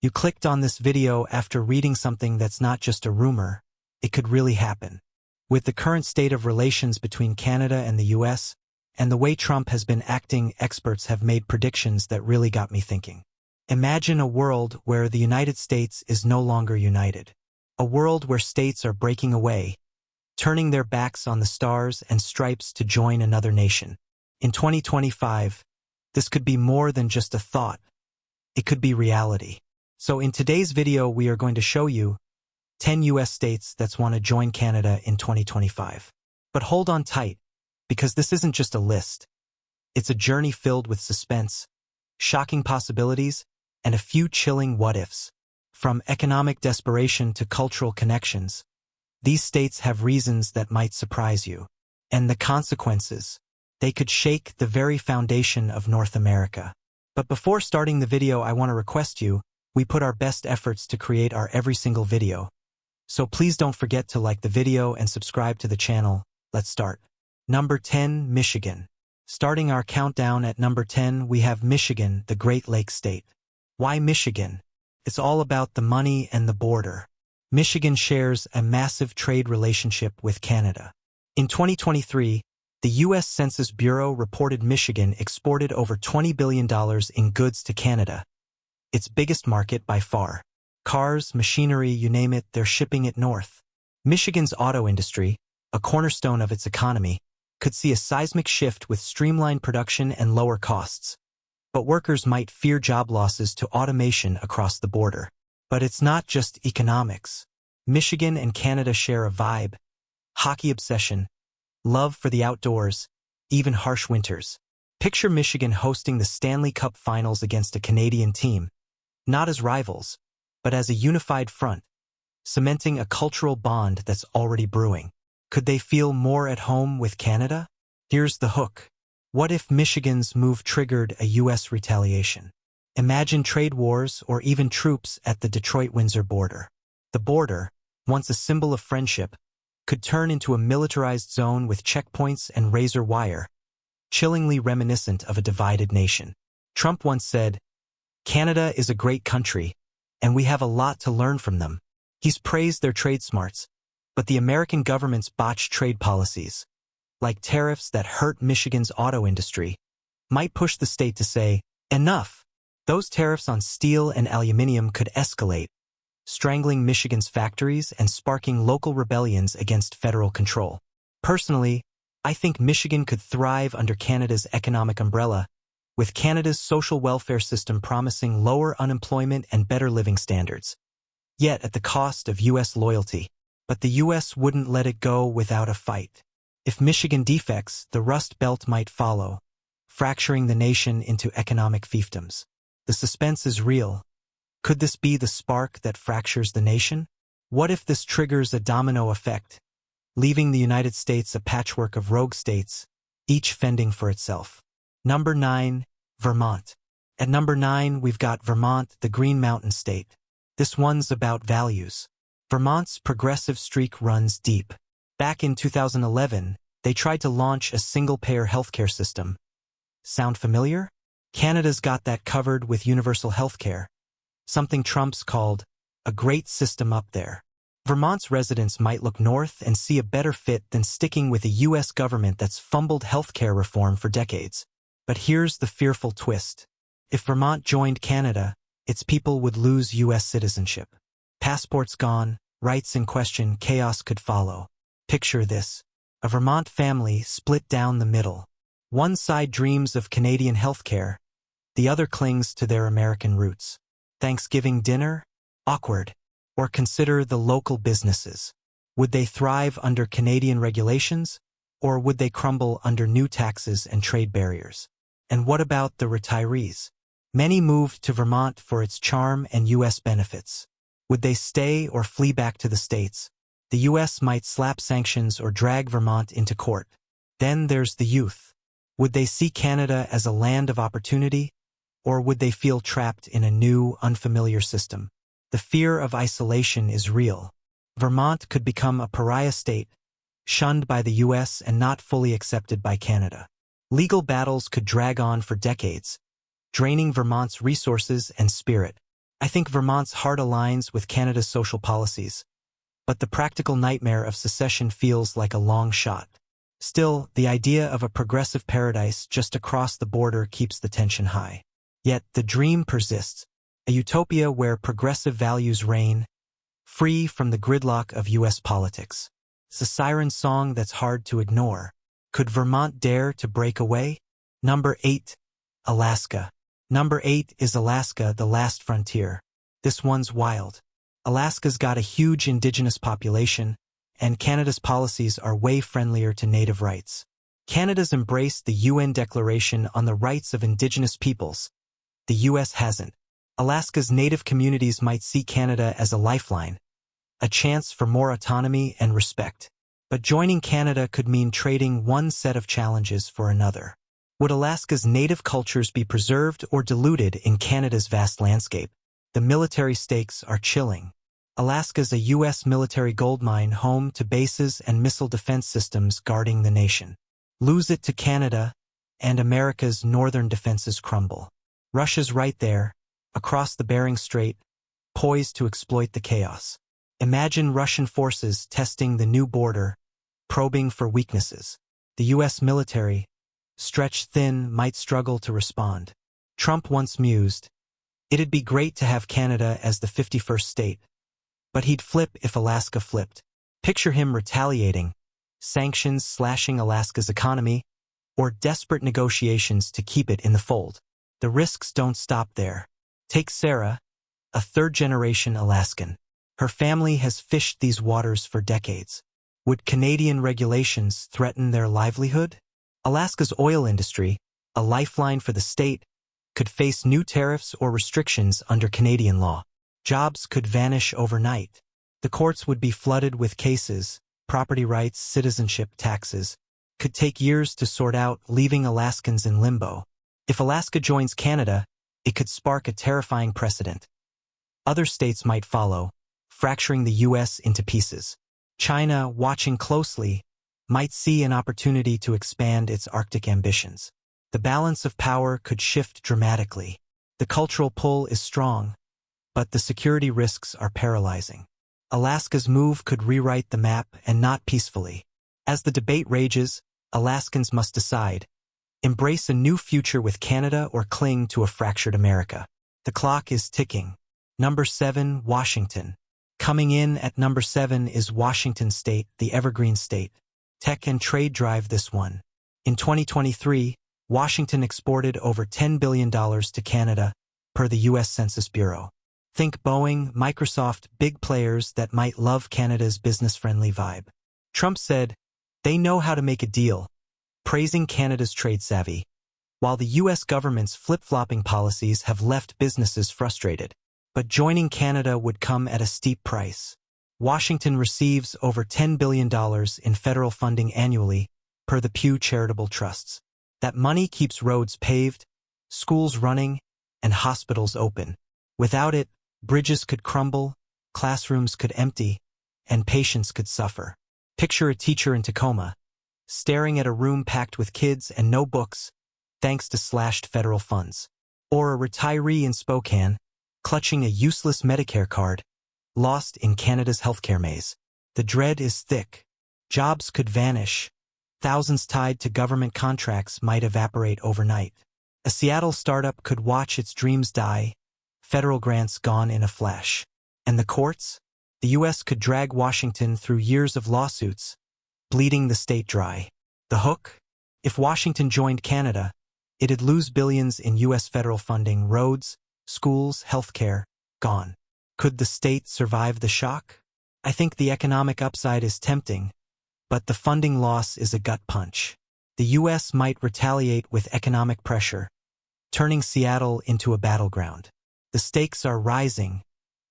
You clicked on this video after reading something that's not just a rumor, it could really happen. With the current state of relations between Canada and the U.S., and the way Trump has been acting, experts have made predictions that really got me thinking. Imagine a world where the United States is no longer united. A world where states are breaking away, turning their backs on the stars and stripes to join another nation. In 2025, this could be more than just a thought. It could be reality. So in today's video, we are going to show you 10 U.S. states that want to join Canada in 2025. But hold on tight, because this isn't just a list. It's a journey filled with suspense, shocking possibilities, and a few chilling what-ifs. From economic desperation to cultural connections, these states have reasons that might surprise you. And the consequences, they could shake the very foundation of North America. But before starting the video, I want to request you, we put our best efforts to create our every single video. So please don't forget to like the video and subscribe to the channel. Let's start. Number 10, Michigan. Starting our countdown at number 10, we have Michigan, the Great Lakes state. Why Michigan? It's all about the money and the border. Michigan shares a massive trade relationship with Canada. In 2023, the U.S. Census Bureau reported Michigan exported over $20 billion in goods to Canada, its biggest market by far. Cars, machinery, you name it, they're shipping it north. Michigan's auto industry, a cornerstone of its economy, could see a seismic shift with streamlined production and lower costs. But workers might fear job losses to automation across the border. But it's not just economics. Michigan and Canada share a vibe, hockey obsession, love for the outdoors, even harsh winters. Picture Michigan hosting the Stanley Cup Finals against a Canadian team, not as rivals, but as a unified front, cementing a cultural bond that's already brewing. Could they feel more at home with Canada? Here's the hook. What if Michigan's move triggered a U.S. retaliation? Imagine trade wars or even troops at the Detroit-Windsor border. The border, once a symbol of friendship, could turn into a militarized zone with checkpoints and razor wire, chillingly reminiscent of a divided nation. Trump once said, "Canada is a great country, and we have a lot to learn from them." He's praised their trade smarts, but the American government's botched trade policies, like tariffs that hurt Michigan's auto industry, might push the state to say, enough. Those tariffs on steel and aluminum could escalate, strangling Michigan's factories and sparking local rebellions against federal control. Personally, I think Michigan could thrive under Canada's economic umbrella, with Canada's social welfare system promising lower unemployment and better living standards. Yet at the cost of U.S. loyalty. But the U.S. wouldn't let it go without a fight. If Michigan defects, the Rust Belt might follow, fracturing the nation into economic fiefdoms. The suspense is real. Could this be the spark that fractures the nation? What if this triggers a domino effect, leaving the United States a patchwork of rogue states, each fending for itself? Number 9, Vermont. At number 9, we've got Vermont, the Green Mountain State. This one's about values. Vermont's progressive streak runs deep. Back in 2011, they tried to launch a single-payer healthcare system. Sound familiar? Canada's got that covered with universal healthcare, something Trump's called a great system up there. Vermont's residents might look north and see a better fit than sticking with a U.S. government that's fumbled healthcare reform for decades. But here's the fearful twist. If Vermont joined Canada, its people would lose U.S. citizenship. Passports gone, rights in question, chaos could follow. Picture this. A Vermont family split down the middle. One side dreams of Canadian healthcare, the other clings to their American roots. Thanksgiving dinner? Awkward. Or consider the local businesses. Would they thrive under Canadian regulations, or would they crumble under new taxes and trade barriers? And what about the retirees? Many moved to Vermont for its charm and U.S. benefits. Would they stay or flee back to the States? The U.S. might slap sanctions or drag Vermont into court. Then there's the youth. Would they see Canada as a land of opportunity, or would they feel trapped in a new, unfamiliar system? The fear of isolation is real. Vermont could become a pariah state, shunned by the U.S. and not fully accepted by Canada. Legal battles could drag on for decades, draining Vermont's resources and spirit. I think Vermont's heart aligns with Canada's social policies, but the practical nightmare of secession feels like a long shot. Still, the idea of a progressive paradise just across the border keeps the tension high. Yet, the dream persists, a utopia where progressive values reign, free from the gridlock of U.S. politics. It's a siren song that's hard to ignore. Could Vermont dare to break away? Number 8. Alaska. Number 8 is Alaska, the last frontier. This one's wild. Alaska's got a huge indigenous population, and Canada's policies are way friendlier to native rights. Canada's embraced the UN Declaration on the Rights of Indigenous Peoples. The U.S. hasn't. Alaska's native communities might see Canada as a lifeline, a chance for more autonomy and respect. But joining Canada could mean trading one set of challenges for another. Would Alaska's native cultures be preserved or diluted in Canada's vast landscape? The military stakes are chilling. Alaska's a U.S. military goldmine home to bases and missile defense systems guarding the nation. Lose it to Canada, and America's northern defenses crumble. Russia's right there, across the Bering Strait, poised to exploit the chaos. Imagine Russian forces testing the new border, probing for weaknesses. The U.S. military, stretched thin, might struggle to respond. Trump once mused, "It'd be great to have Canada as the 51st state, but he'd flip if Alaska flipped." Picture him retaliating, sanctions slashing Alaska's economy, or desperate negotiations to keep it in the fold. The risks don't stop there. Take Sarah, a third-generation Alaskan. Her family has fished these waters for decades. Would Canadian regulations threaten their livelihood? Alaska's oil industry, a lifeline for the state, could face new tariffs or restrictions under Canadian law. Jobs could vanish overnight. The courts would be flooded with cases. Property rights, citizenship, taxes could take years to sort out, leaving Alaskans in limbo. If Alaska joins Canada, it could spark a terrifying precedent. Other states might follow, fracturing the U.S. into pieces. China, watching closely, might see an opportunity to expand its Arctic ambitions. The balance of power could shift dramatically. The cultural pull is strong, but the security risks are paralyzing. Alaska's move could rewrite the map, and not peacefully. As the debate rages, Alaskans must decide: embrace a new future with Canada or cling to a fractured America. The clock is ticking. Number 7, Washington. Coming in at number 7 is Washington State, the Evergreen State. Tech and trade drive this one. In 2023, Washington exported over $10 billion to Canada, per the U.S. Census Bureau. Think Boeing, Microsoft, big players that might love Canada's business-friendly vibe. Trump said, "They know how to make a deal," praising Canada's trade savvy, while the U.S. government's flip-flopping policies have left businesses frustrated. But joining Canada would come at a steep price. Washington receives over $10 billion in federal funding annually, per the Pew Charitable Trusts. That money keeps roads paved, schools running, and hospitals open. Without it, bridges could crumble, classrooms could empty, and patients could suffer. Picture a teacher in Tacoma, staring at a room packed with kids and no books, thanks to slashed federal funds. Or a retiree in Spokane, clutching a useless Medicare card, lost in Canada's healthcare maze. The dread is thick. Jobs could vanish. Thousands tied to government contracts might evaporate overnight. A Seattle startup could watch its dreams die, federal grants gone in a flash. And the courts? The U.S. could drag Washington through years of lawsuits, bleeding the state dry. The hook? If Washington joined Canada, it'd lose billions in U.S. federal funding, roads, schools, healthcare, gone. Could the state survive the shock? I think the economic upside is tempting, but the funding loss is a gut punch. The U.S. might retaliate with economic pressure, turning Seattle into a battleground. The stakes are rising.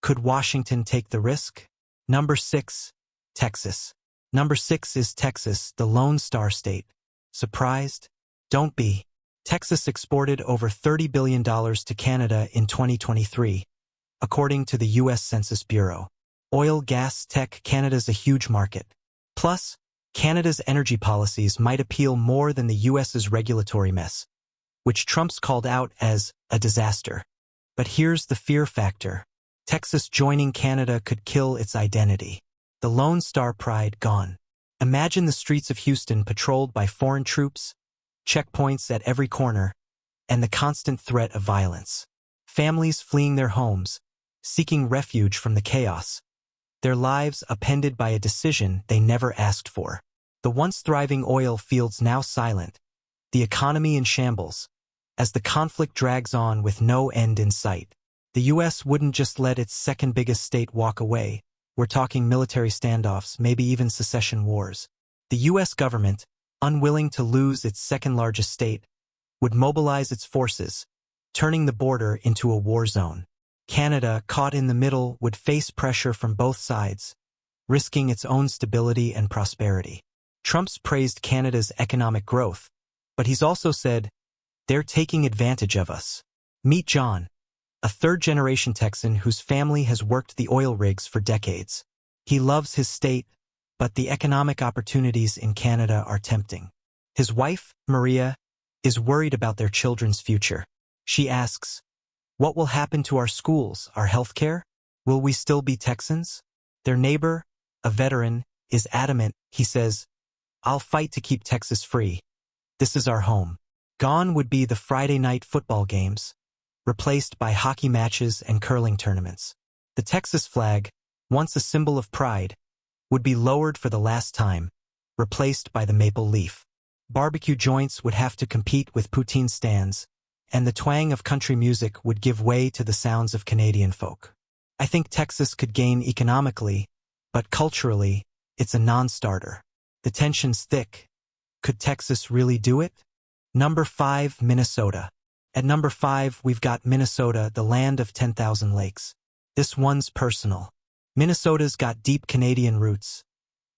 Could Washington take the risk? Number 6, Texas. Number 6 is Texas, the Lone Star State. Surprised? Don't be. Texas exported over $30 billion to Canada in 2023, according to the U.S. Census Bureau. Oil, gas, tech, Canada's a huge market. Plus, Canada's energy policies might appeal more than the U.S.'s regulatory mess, which Trump's called out as a disaster. But here's the fear factor. Texas joining Canada could kill its identity. The Lone Star pride gone. Imagine the streets of Houston patrolled by foreign troops, checkpoints at every corner, and the constant threat of violence. Families fleeing their homes, seeking refuge from the chaos. Their lives upended by a decision they never asked for. The once thriving oil fields now silent, the economy in shambles. As the conflict drags on with no end in sight, the U.S. wouldn't just let its second biggest state walk away. We're talking military standoffs, maybe even secession wars. The U.S. government, unwilling to lose its second largest state, would mobilize its forces, turning the border into a war zone. Canada, caught in the middle, would face pressure from both sides, risking its own stability and prosperity. Trump's praised Canada's economic growth, but he's also said, "They're taking advantage of us." Meet John, a third-generation Texan whose family has worked the oil rigs for decades. He loves his state, but the economic opportunities in Canada are tempting. His wife, Maria, is worried about their children's future. She asks, "What will happen to our schools, our healthcare? Will we still be Texans?" Their neighbor, a veteran, is adamant. He says, "I'll fight to keep Texas free. This is our home." Gone would be the Friday night football games, replaced by hockey matches and curling tournaments. The Texas flag, once a symbol of pride, would be lowered for the last time, replaced by the maple leaf. Barbecue joints would have to compete with poutine stands, and the twang of country music would give way to the sounds of Canadian folk. I think Texas could gain economically, but culturally, it's a non-starter. The tension's thick. Could Texas really do it? Number 5, Minnesota. At number 5, we've got Minnesota, the land of 10,000 lakes. This one's personal. Minnesota's got deep Canadian roots.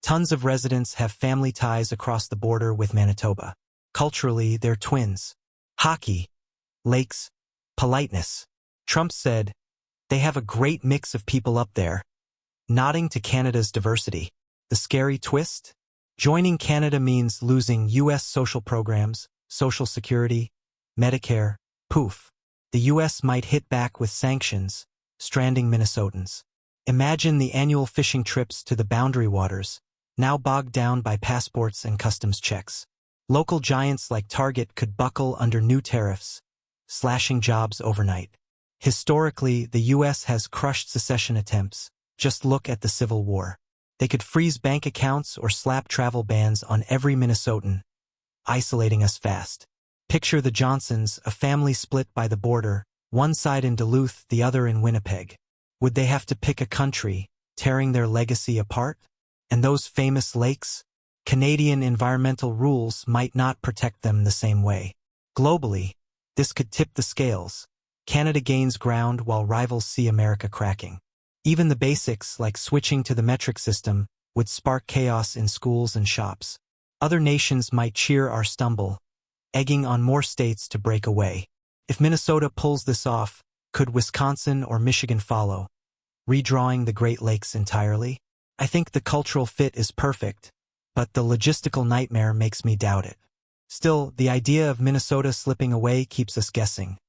Tons of residents have family ties across the border with Manitoba. Culturally, they're twins. Hockey, lakes, politeness. Trump said, "They have a great mix of people up there," nodding to Canada's diversity. The scary twist? Joining Canada means losing U.S. social programs, Social Security, Medicare. Poof. The U.S. might hit back with sanctions, stranding Minnesotans. Imagine the annual fishing trips to the boundary waters, now bogged down by passports and customs checks. Local giants like Target could buckle under new tariffs, slashing jobs overnight. Historically, the U.S. has crushed secession attempts. Just look at the Civil War. They could freeze bank accounts or slap travel bans on every Minnesotan, isolating us fast. Picture the Johnsons, a family split by the border, one side in Duluth, the other in Winnipeg. Would they have to pick a country, tearing their legacy apart? And those famous lakes? Canadian environmental rules might not protect them the same way. Globally, this could tip the scales. Canada gains ground while rivals see America cracking. Even the basics, like switching to the metric system, would spark chaos in schools and shops. Other nations might cheer our stumble, egging on more states to break away. If Minnesota pulls this off, could Wisconsin or Michigan follow, redrawing the Great Lakes entirely? I think the cultural fit is perfect, but the logistical nightmare makes me doubt it. Still, the idea of Minnesota slipping away keeps us guessing.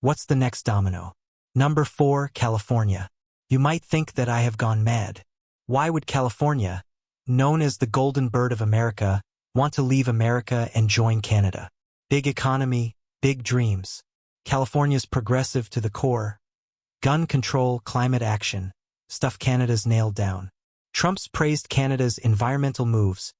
What's the next domino? Number 4, California. You might think that I have gone mad. Why would California, known as the Golden Bird of America, want to leave America and join Canada? Big economy, big dreams. California's progressive to the core. Gun control, climate action, stuff Canada's nailed down. Trump's praised Canada's environmental moves,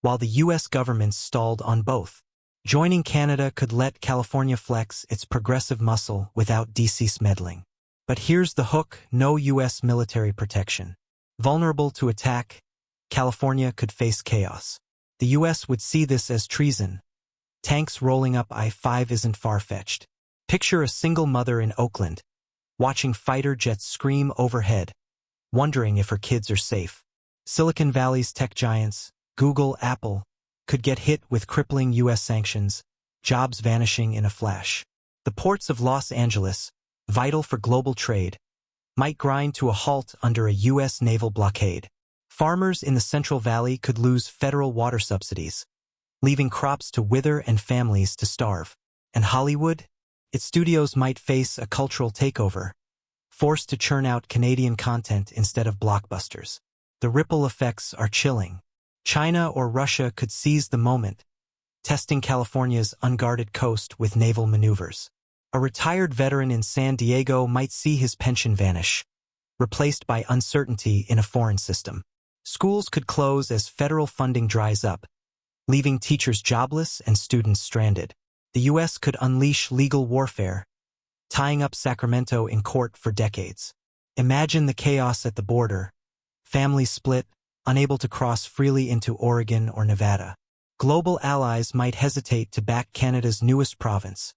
while the U.S. government stalled on both. Joining Canada could let California flex its progressive muscle without DC's meddling. But here's the hook: no U.S. military protection. Vulnerable to attack, California could face chaos. The U.S. would see this as treason. Tanks rolling up I-5 isn't far-fetched. Picture a single mother in Oakland, watching fighter jets scream overhead, wondering if her kids are safe. Silicon Valley's tech giants, Google, Apple, could get hit with crippling U.S. sanctions, jobs vanishing in a flash. The ports of Los Angeles, vital for global trade, might grind to a halt under a U.S. naval blockade. Farmers in the Central Valley could lose federal water subsidies, leaving crops to wither and families to starve. And Hollywood? Its studios might face a cultural takeover, forced to churn out Canadian content instead of blockbusters. The ripple effects are chilling. China or Russia could seize the moment, testing California's unguarded coast with naval maneuvers. A retired veteran in San Diego might see his pension vanish, replaced by uncertainty in a foreign system. Schools could close as federal funding dries up, leaving teachers jobless and students stranded. The U.S. could unleash legal warfare, tying up Sacramento in court for decades. Imagine the chaos at the border, families split, unable to cross freely into Oregon or Nevada. Global allies might hesitate to back Canada's newest province,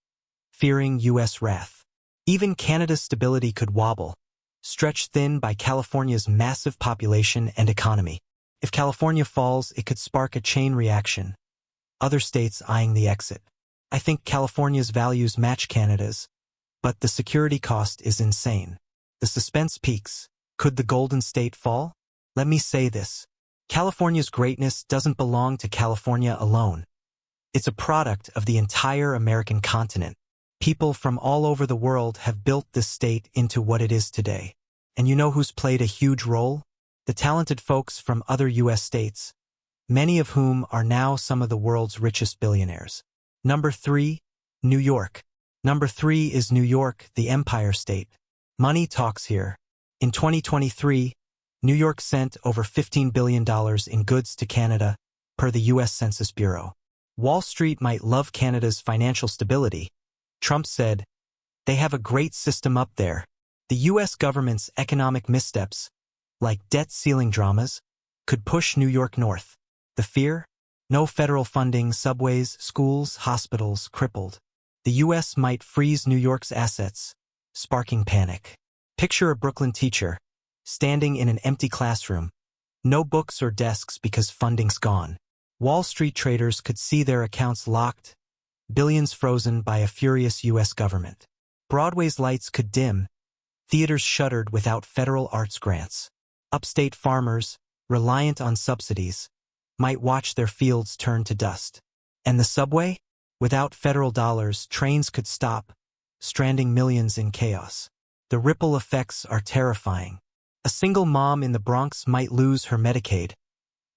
fearing U.S. wrath. Even Canada's stability could wobble, stretched thin by California's massive population and economy. If California falls, it could spark a chain reaction, other states eyeing the exit. I think California's values match Canada's, but the security cost is insane. The suspense peaks. Could the Golden State fall? Let me say this. California's greatness doesn't belong to California alone. It's a product of the entire American continent. People from all over the world have built this state into what it is today. And you know who's played a huge role? The talented folks from other U.S. states, many of whom are now some of the world's richest billionaires. Number 3, New York. Number 3 is New York, the Empire State. Money talks here. In 2023, New York sent over $15 billion in goods to Canada, per the U.S. Census Bureau. Wall Street might love Canada's financial stability. Trump said, "They have a great system up there." The U.S. government's economic missteps, like debt ceiling dramas, could push New York north. The fear? No federal funding, subways, schools, hospitals crippled. The U.S. might freeze New York's assets, sparking panic. Picture a Brooklyn teacher, standing in an empty classroom. No books or desks because funding's gone. Wall Street traders could see their accounts locked, billions frozen by a furious U.S. government. Broadway's lights could dim, theaters shuttered without federal arts grants. Upstate farmers, reliant on subsidies, might watch their fields turn to dust. And the subway? Without federal dollars, trains could stop, stranding millions in chaos. The ripple effects are terrifying. A single mom in the Bronx might lose her Medicaid,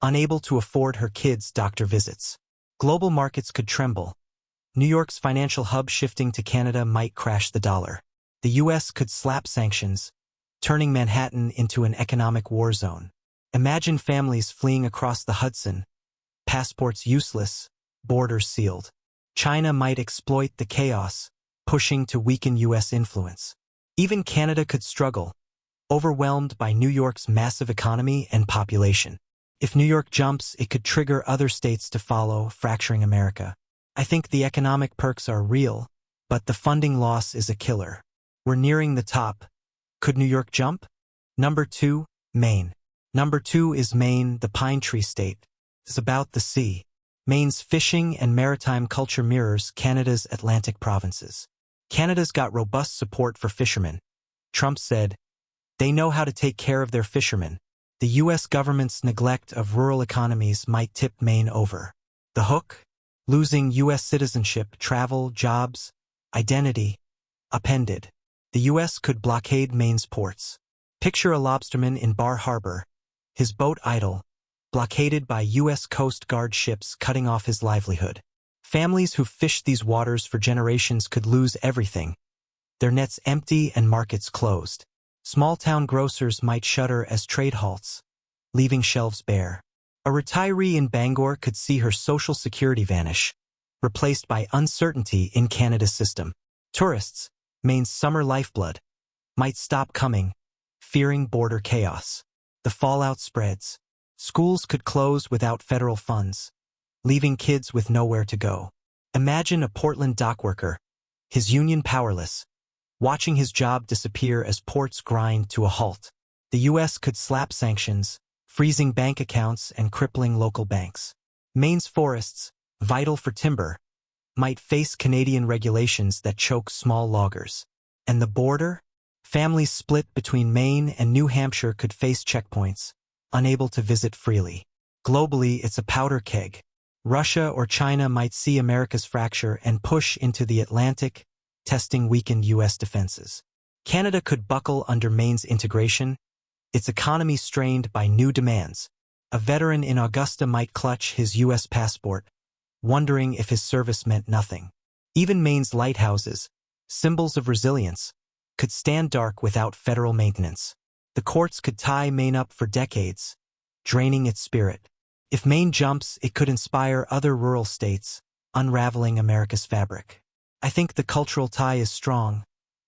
unable to afford her kids' doctor visits. Global markets could tremble. New York's financial hub shifting to Canada might crash the dollar. The U.S. could slap sanctions, turning Manhattan into an economic war zone. Imagine families fleeing across the Hudson, passports useless, borders sealed. China might exploit the chaos, pushing to weaken U.S. influence. Even Canada could struggle, overwhelmed by New York's massive economy and population. If New York jumps, it could trigger other states to follow, fracturing America. I think the economic perks are real, but the funding loss is a killer. We're nearing the top. Could New York jump? Number 2, Maine. Number 2 is Maine, the Pine Tree State. It's about the sea. Maine's fishing and maritime culture mirrors Canada's Atlantic provinces. Canada's got robust support for fishermen. Trump said, "They know how to take care of their fishermen." The U.S. government's neglect of rural economies might tip Maine over. The hook? Losing U.S. citizenship, travel, jobs, identity, upended. The U.S. could blockade Maine's ports. Picture a lobsterman in Bar Harbor, his boat idle, blockaded by U.S. Coast Guard ships cutting off his livelihood. Families who fished these waters for generations could lose everything. Their nets empty and markets closed. Small-town grocers might shutter as trade halts, leaving shelves bare. A retiree in Bangor could see her social security vanish, replaced by uncertainty in Canada's system. Tourists, Maine's summer lifeblood, might stop coming, fearing border chaos. The fallout spreads. Schools could close without federal funds, leaving kids with nowhere to go. Imagine a Portland dockworker, his union powerless, watching his job disappear as ports grind to a halt. The U.S. could slap sanctions, freezing bank accounts and crippling local banks. Maine's forests, vital for timber, might face Canadian regulations that choke small loggers. And the border? Families split between Maine and New Hampshire could face checkpoints, unable to visit freely. Globally, it's a powder keg. Russia or China might see America's fracture and push into the Atlantic, testing weakened U.S. defenses. Canada could buckle under Maine's integration, its economy strained by new demands. A veteran in Augusta might clutch his U.S. passport, wondering if his service meant nothing. Even Maine's lighthouses, symbols of resilience, could stand dark without federal maintenance. The courts could tie Maine up for decades, draining its spirit. If Maine jumps, it could inspire other rural states, unraveling America's fabric. I think the cultural tie is strong,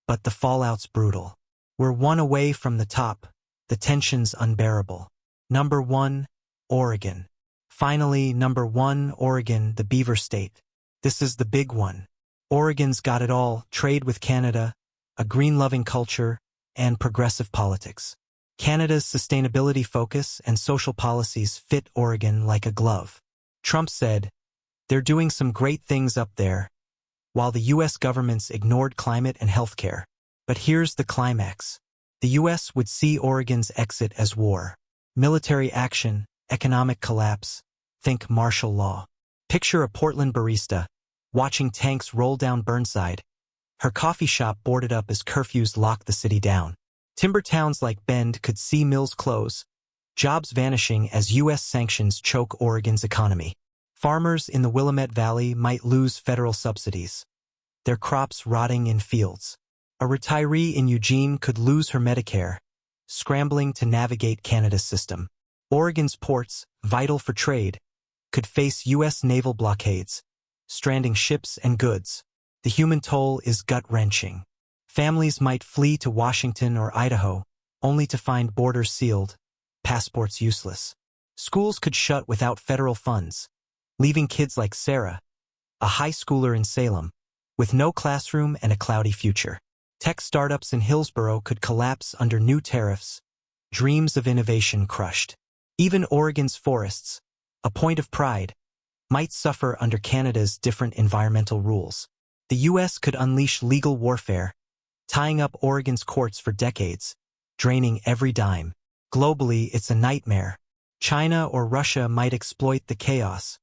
but the fallout's brutal. We're one away from the top, the tension's unbearable. Number 1, Oregon. Finally, number 1, Oregon, the beaver state. This is the big one. Oregon's got it all: trade with Canada, a green-loving culture, and progressive politics. Canada's sustainability focus and social policies fit Oregon like a glove. Trump said, "They're doing some great things up there," while the U.S. government's ignored climate and healthcare. But here's the climax. The U.S. would see Oregon's exit as war. Military action, economic collapse. Think martial law. Picture a Portland barista, watching tanks roll down Burnside, her coffee shop boarded up as curfews lock the city down. Timber towns like Bend could see mills close, jobs vanishing as U.S. sanctions choke Oregon's economy. Farmers in the Willamette Valley might lose federal subsidies, their crops rotting in fields. A retiree in Eugene could lose her Medicare, scrambling to navigate Canada's system. Oregon's ports, vital for trade, could face U.S. naval blockades, stranding ships and goods. The human toll is gut-wrenching. Families might flee to Washington or Idaho, only to find borders sealed, passports useless. Schools could shut without federal funds, leaving kids like Sarah, a high schooler in Salem, with no classroom and a cloudy future. Tech startups in Hillsborough could collapse under new tariffs, dreams of innovation crushed. Even Oregon's forests, a point of pride, might suffer under Canada's different environmental rules. The U.S. could unleash legal warfare, tying up Oregon's courts for decades, draining every dime. Globally, it's a nightmare. China or Russia might exploit the chaos,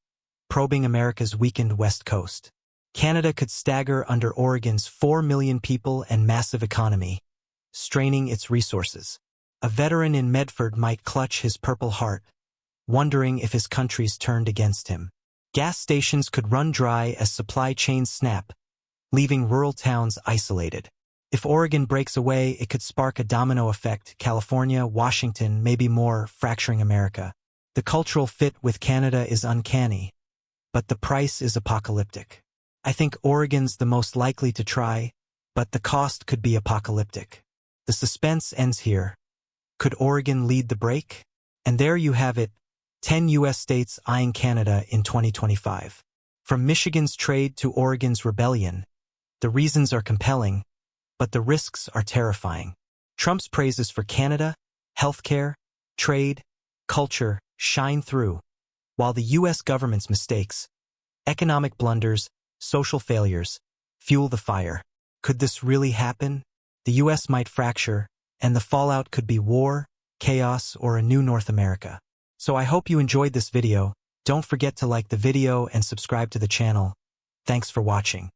probing America's weakened west coast. Canada could stagger under Oregon's 4 million people and massive economy, straining its resources. A veteran in Medford might clutch his Purple Heart, wondering if his country's turned against him. Gas stations could run dry as supply chains snap, leaving rural towns isolated. If Oregon breaks away, it could spark a domino effect: California, Washington, maybe more, fracturing America. The cultural fit with Canada is uncanny, but the price is apocalyptic. I think Oregon's the most likely to try, but the cost could be apocalyptic. The suspense ends here. Could Oregon lead the break? And there you have it, 10 U.S. states eyeing Canada in 2025. From Michigan's trade to Oregon's rebellion, the reasons are compelling, but the risks are terrifying. Trump's praises for Canada, healthcare, trade, culture shine through, while the U.S. government's mistakes, economic blunders, social failures, fuel the fire. Could this really happen? The U.S. might fracture, and the fallout could be war, chaos, or a new North America. So I hope you enjoyed this video. Don't forget to like the video and subscribe to the channel. Thanks for watching.